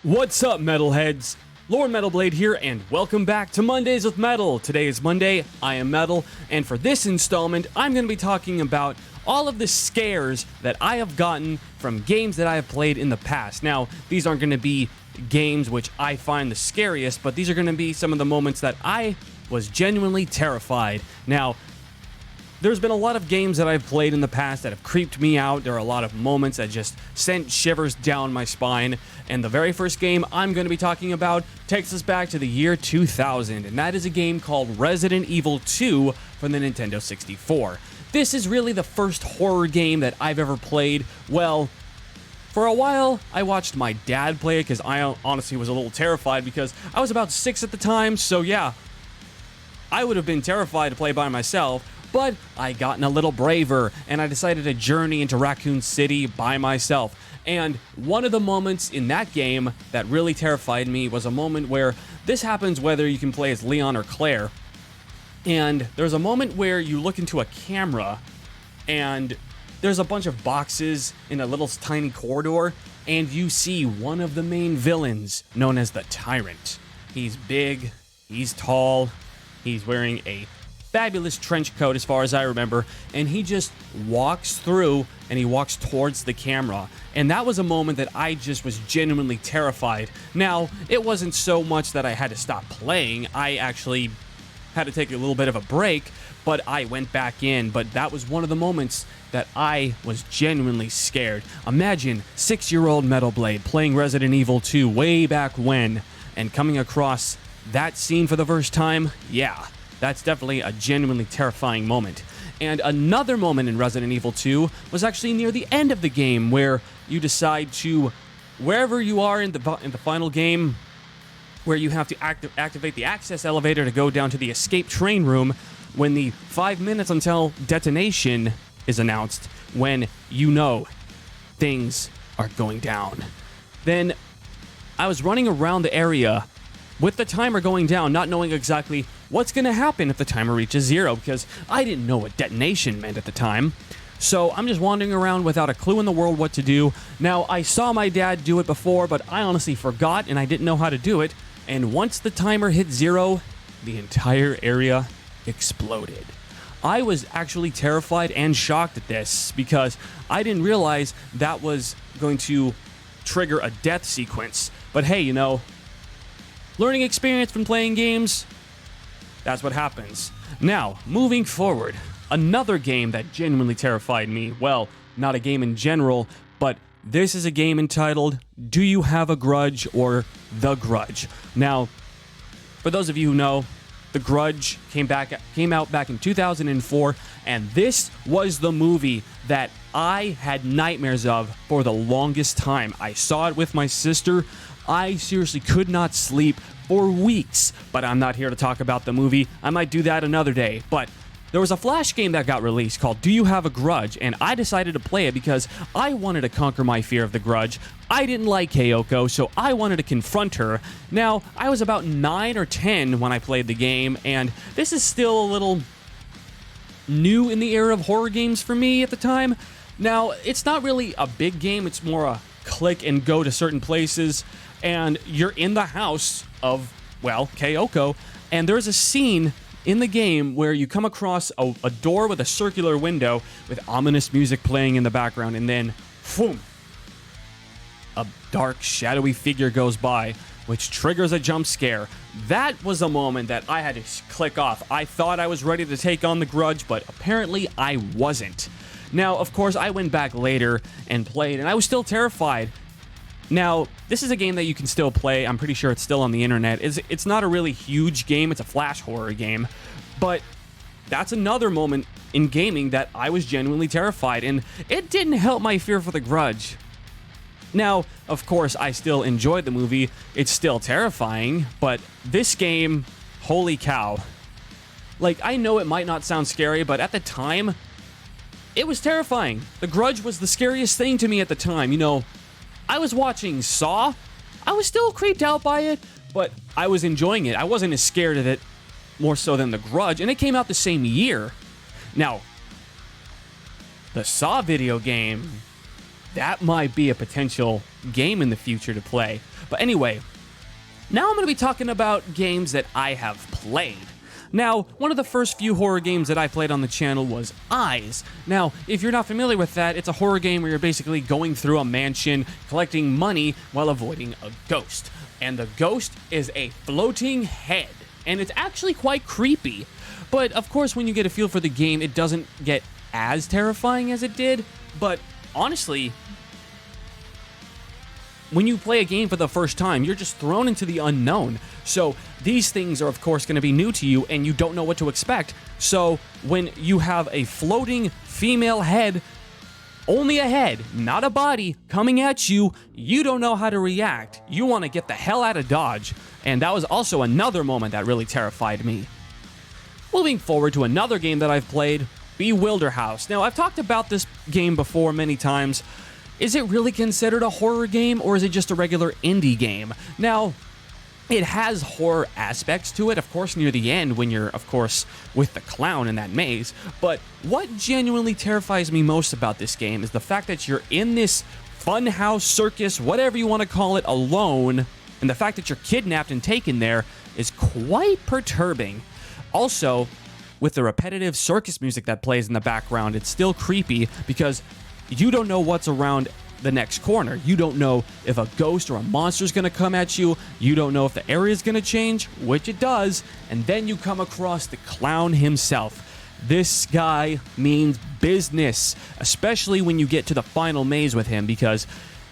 What's up, Metalheads? Lord Metalblade here, and welcome back to Mondays with Metal. Today is Monday, I am Metal, and for this installment, I'm going to be talking about all of the scares that I have gotten from games that I have played in the past. Now, these aren't going to be games which I find the scariest, but these are going to be some of the moments that I was genuinely terrified. Now, there's been a lot of games that I've played in the past that have creeped me out. There are a lot of moments that just sent shivers down my spine. And the very first game I'm going to be talking about takes us back to the year 2000. And that is a game called Resident Evil 2 from the Nintendo 64. This is really the first horror game that I've ever played. Well, for a while, I watched my dad play it because I honestly was a little terrified because I was about 6 at the time. So yeah, I would have been terrified to play by myself. But I gotten a little braver, and I decided to journey into Raccoon City by myself. And one of the moments in that game that really terrified me was a moment where this happens whether you can play as Leon or Claire. And there's a moment where you look into a camera, and there's a bunch of boxes in a little tiny corridor, and you see one of the main villains, known as the Tyrant. He's big, he's tall, he's wearing a fabulous trench coat as far as I remember, and he just walks through and he walks towards the camera. And that was a moment that I just was genuinely terrified. Now, it wasn't so much that I had to stop playing. I actually had to take a little bit of a break, but I went back in. But that was one of the moments that I was genuinely scared. Imagine 6-year-old Metalblade playing Resident Evil 2 way back when and coming across that scene for the first time. Yeah, that's definitely a genuinely terrifying moment. And another moment in Resident Evil 2 was actually near the end of the game, where you decide to, wherever you are in the final game, where you have to activate the access elevator to go down to the escape train room, when the 5 minutes until detonation is announced, when you know things are going down. Then I was running around the area with the timer going down, not knowing exactly what's going to happen if the timer reaches 0, because I didn't know what detonation meant at the time. So I'm just wandering around without a clue in the world what to do. Now, I saw my dad do it before, but I honestly forgot and I didn't know how to do it. And once the timer hit 0, the entire area exploded. I was actually terrified and shocked at this because I didn't realize that was going to trigger a death sequence. But hey, you know, learning experience from playing games, that's what happens. Now, moving forward, another game that genuinely terrified me, well, not a game in general, but this is a game entitled Do You Have a Grudge or The Grudge. Now, for those of you who know, The Grudge came out back in 2004, and this was the movie that I had nightmares of for the longest time. I saw it with my sister. I seriously could not sleep for weeks, but I'm not here to talk about the movie. I might do that another day. But there was a Flash game that got released called Do You Have a Grudge, and I decided to play it because I wanted to conquer my fear of the Grudge. I didn't like Kyoko, so I wanted to confront her. Now, I was about 9 or 10 when I played the game, and this is still a little new in the era of horror games for me at the time. Now, it's not really a big game, it's more a click and go to certain places, and you're in the house of, well, Kyoko, and there's a scene in the game where you come across a door with a circular window with ominous music playing in the background, and then, boom, a dark, shadowy figure goes by, which triggers a jump scare. That was a moment that I had to click off. I thought I was ready to take on the Grudge, but apparently I wasn't. Now, of course, I went back later and played, and I was still terrified. Now, this is a game that you can still play. I'm pretty sure it's still on the internet. It's not a really huge game. It's a Flash horror game. But that's another moment in gaming that I was genuinely terrified, and it didn't help my fear for the Grudge. Now, of course, I still enjoyed the movie. It's still terrifying, but this game, holy cow. Like, I know it might not sound scary, but at the time, it was terrifying. The Grudge was the scariest thing to me at the time. You know, I was watching Saw. I was still creeped out by it, but I was enjoying it. I wasn't as scared of it more so than The Grudge, and it came out the same year. Now, the Saw video game, that might be a potential game in the future to play. But anyway, now I'm going to be talking about games that I have played. Now, one of the first few horror games that I played on the channel was Eyes. Now, if you're not familiar with that, it's a horror game where you're basically going through a mansion, collecting money while avoiding a ghost. And the ghost is a floating head, and it's actually quite creepy. But of course, when you get a feel for the game, it doesn't get as terrifying as it did. But honestly, when you play a game for the first time, you're just thrown into the unknown. So these things are, of course, going to be new to you, and you don't know what to expect. So when you have a floating female head, only a head, not a body, coming at you, you don't know how to react. You want to get the hell out of Dodge. And that was also another moment that really terrified me. Moving forward to another game that I've played, Bewilderhouse. Now, I've talked about this game before many times. Is it really considered a horror game, or is it just a regular indie game? Now, it has horror aspects to it, of course, near the end when you're, of course, with the clown in that maze. But what genuinely terrifies me most about this game is the fact that you're in this funhouse, circus, whatever you want to call it, alone, and the fact that you're kidnapped and taken there is quite perturbing. Also, with the repetitive circus music that plays in the background, it's still creepy because you don't know what's around the next corner. You don't know if a ghost or a monster is going to come at you. You don't know if the area is going to change, which it does. And then you come across the clown himself. This guy means business, especially when you get to the final maze with him, because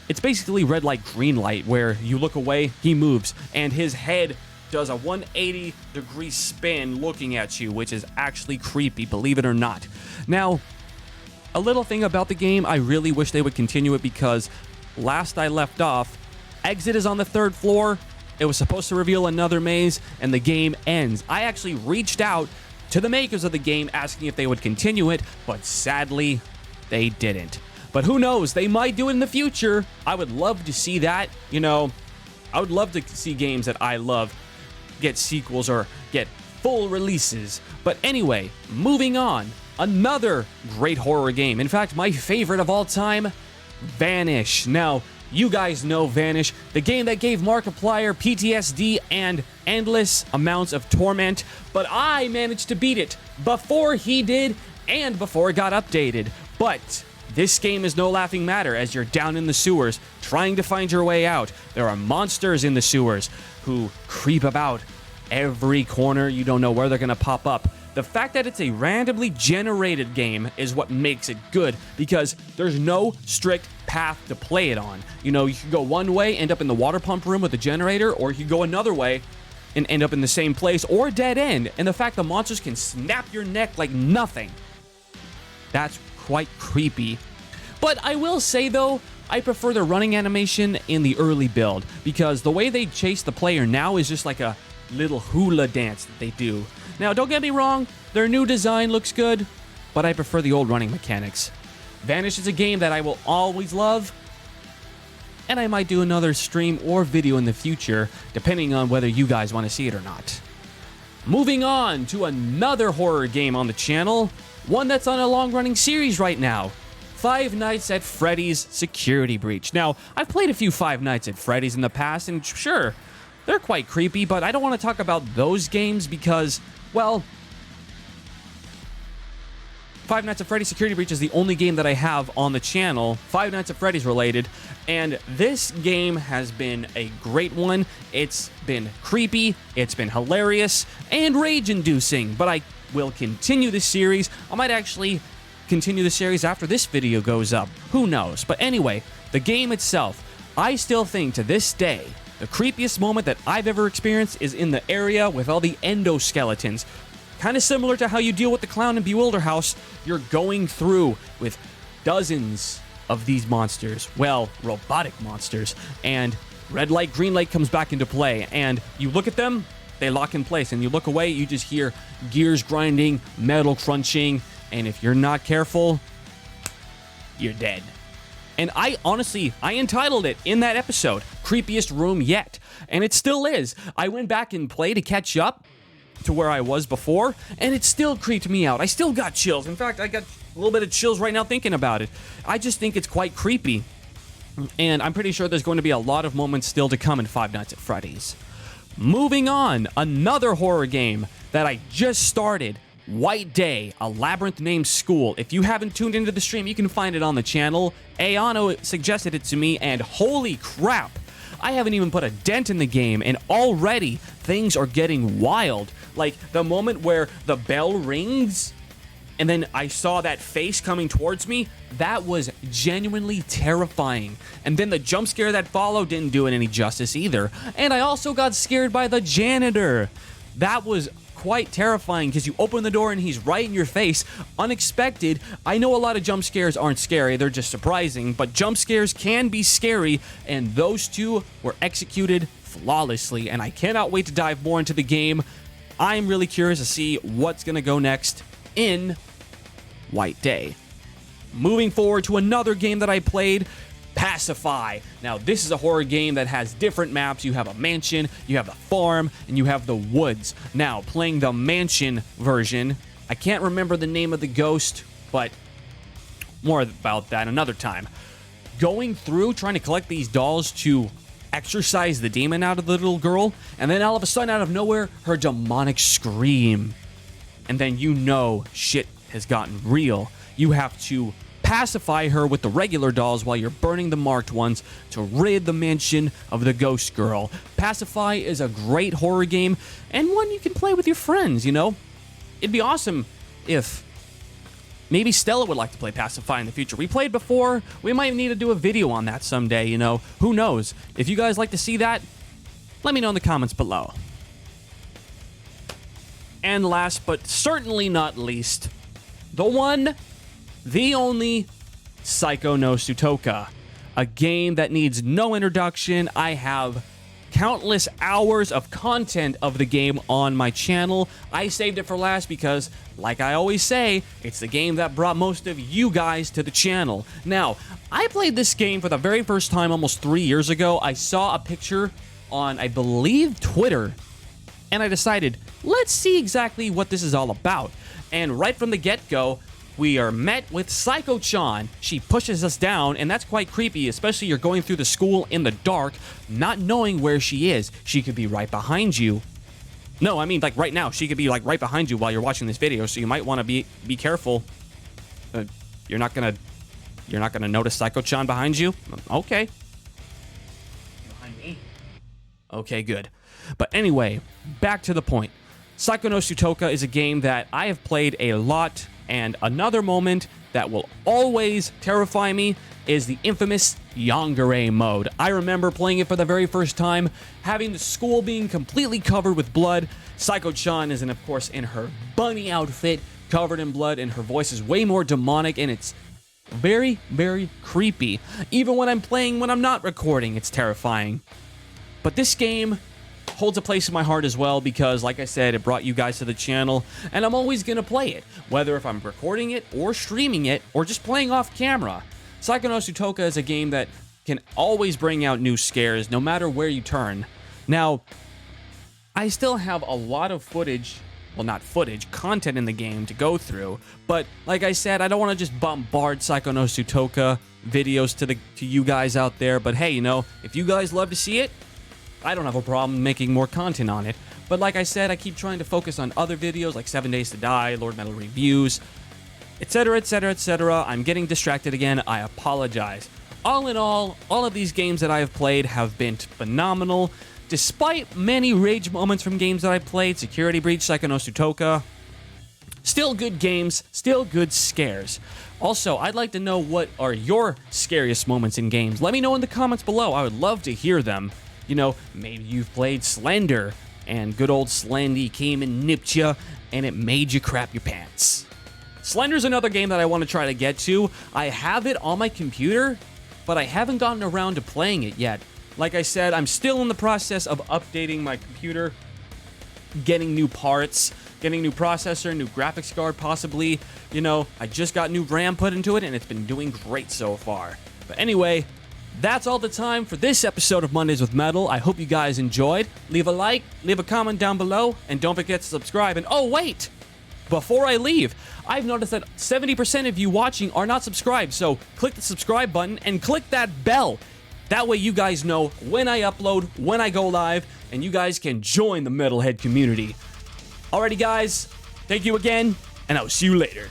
it's basically red light, green light, where you look away, he moves, and his head does a 180-degree spin looking at you, which is actually creepy, believe it or not. Now, a little thing about the game, I really wish they would continue it, because last I left off, exit is on the 3rd floor. It was supposed to reveal another maze, and the game ends. I actually reached out to the makers of the game asking if they would continue it, but sadly, they didn't. But who knows? They might do it in the future. I would love to see that. You know, I would love to see games that I love get sequels or get full releases. But anyway, moving on. Another great horror game. In fact, my favorite of all time, Vanish. Now, you guys know Vanish, the game that gave Markiplier PTSD and endless amounts of torment, but I managed to beat it before he did and before it got updated. But this game is no laughing matter as you're down in the sewers trying to find your way out. There are monsters in the sewers who creep about every corner. You don't know where they're going to pop up. The fact that it's a randomly generated game is what makes it good, because there's no strict path to play it on. You know, you can go one way, end up in the water pump room with the generator, or you can go another way and end up in the same place, or dead end. And the fact the monsters can snap your neck like nothing, that's quite creepy. But I will say, though, I prefer the running animation in the early build, because the way they chase the player now is just like a little hula dance that they do. Now, don't get me wrong, their new design looks good, but I prefer the old running mechanics. Vanish is a game that I will always love, and I might do another stream or video in the future, depending on whether you guys want to see it or not. Moving on to another horror game on the channel, one that's on a long-running series right now, Five Nights at Freddy's Security Breach. Now, I've played a few Five Nights at Freddy's in the past, and sure, they're quite creepy, but I don't want to talk about those games because, well, Five Nights at Freddy's Security Breach is the only game that I have on the channel, Five Nights at Freddy's related, and this game has been a great one. It's been creepy, it's been hilarious, and rage-inducing, but I will continue the series. I might actually continue the series after this video goes up. Who knows? But anyway, the game itself, I still think to this day, the creepiest moment that I've ever experienced is in the area with all the endoskeletons. Kind of similar to how you deal with the clown in Bewilderhouse, you're going through with dozens of these monsters. Well, robotic monsters. And red light, green light comes back into play. And you look at them, they lock in place. And you look away, you just hear gears grinding, metal crunching. And if you're not careful, you're dead. And I entitled it in that episode, Creepiest Room Yet. And it still is. I went back and played to catch up to where I was before, and it still creeped me out. I still got chills. In fact, I got a little bit of chills right now thinking about it. I just think it's quite creepy. And I'm pretty sure there's going to be a lot of moments still to come in Five Nights at Freddy's. Moving on, another horror game that I just started, White Day, a labyrinth named School. If you haven't tuned into the stream, you can find it on the channel. Ayano suggested it to me, and holy crap, I haven't even put a dent in the game, and already things are getting wild. Like, the moment where the bell rings, and then I saw that face coming towards me, that was genuinely terrifying. And then the jump scare that followed didn't do it any justice either. And I also got scared by the janitor. That was quite terrifying because you open the door and he's right in your face, unexpected. I know a lot of jump scares aren't scary, they're just surprising, but jump scares can be scary, and those two were executed flawlessly, and I cannot wait to dive more into the game. I'm really curious to see what's going to go next in White Day. Moving forward to another game that I played, Pacify. Now, this is a horror game that has different maps. You have a mansion, you have the farm, and you have the woods. Now, playing the mansion version, I can't remember the name of the ghost, but more about that another time. Going through, trying to collect these dolls to exorcise the demon out of the little girl, and then all of a sudden, out of nowhere, her demonic scream. And then you know shit has gotten real. You have to pacify her with the regular dolls while you're burning the marked ones to rid the mansion of the ghost girl. Pacify is a great horror game and one you can play with your friends, you know? It'd be awesome if maybe Stella would like to play Pacify in the future. We played before. We might need to do a video on that someday, you know? Who knows? If you guys like to see that, let me know in the comments below. And last but certainly not least, the one, the only, Psycho no Sutoka. A game that needs no introduction. I have countless hours of content of the game on my channel. I saved it for last because, like I always say, it's the game that brought most of you guys to the channel. Now, I played this game for the very first time almost 3 years ago. I saw a picture on, I believe, Twitter, and I decided, let's see exactly what this is all about. And right from the get-go, we are met with Psycho-chan. She pushes us down, and that's quite creepy, especially you're going through the school in the dark, not knowing where she is. She could be right behind you. No, I mean, like, right now. She could be, like, right behind you while you're watching this video, so you might want to be careful. You're not gonna notice Psycho-chan behind you? Okay. Behind me? Okay, good. But anyway, back to the point. Psycho no Sutoka is a game that I have played a lot, and another moment that will always terrify me is the infamous Yongare mode. I remember playing it for the very first time, having the school being completely covered with blood. Psycho-chan is, of course, in her bunny outfit, covered in blood, and her voice is way more demonic, and it's very, very creepy. Even when I'm playing, when I'm not recording, it's terrifying. But this game holds a place in my heart as well because, like I said, it brought you guys to the channel, and I'm always going to play it, whether if I'm recording it or streaming it or just playing off camera. Psycho no Sutoka is a game that can always bring out new scares no matter where you turn. Now, I still have a lot of footage, well, not footage, content in the game to go through, but like I said, I don't want to just bombard Psycho no Sutoka videos to you guys out there, but hey, you know, if you guys love to see it, I don't have a problem making more content on it. But like I said, I keep trying to focus on other videos like 7 Days to Die, Lord Metal reviews, etc, etc, etc. I'm getting distracted again. I apologize. All in all of these games that I have played have been phenomenal. Despite many rage moments from games that I played, Security Breach, Psycho no Sutoka, still good games, still good scares. Also, I'd like to know what are your scariest moments in games. Let me know in the comments below. I would love to hear them. You know, maybe you've played Slender, and good old Slendy came and nipped you, and it made you crap your pants. Slender's another game that I want to try to get to. I have it on my computer, but I haven't gotten around to playing it yet. Like I said, I'm still in the process of updating my computer, getting new parts, getting new processor, new graphics card possibly. You know, I just got new RAM put into it, and it's been doing great so far. But anyway, that's all the time for this episode of Mondays with Metal. I hope you guys enjoyed. Leave a like, leave a comment down below, and don't forget to subscribe. And oh wait, before I leave, I've noticed that 70% of you watching are not subscribed, so click the subscribe button and click that bell. That way you guys know when I upload, when I go live, and you guys can join the Metalhead community. Alrighty guys, thank you again, and I'll see you later.